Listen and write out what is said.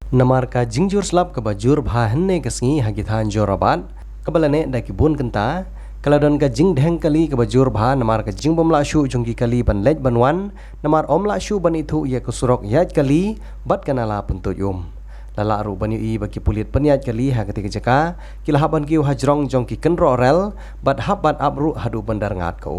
Namar ka jingjur slap ka bajur bha henne kasngi hagithan jorabat kabalane da kibun kenta kaladon ka jing dheng kali ka bajur bha namar ka jing bomla shu jungki kali ban lej banwan namar omla shu ban itu ya kusurok yaj kali bat kanala puntut lala ru bani i baki pulit peniat kali ha ketika jaka kilahaban kiu hajrong jongki kenro rel bat habat abru hadu bandar ngat ka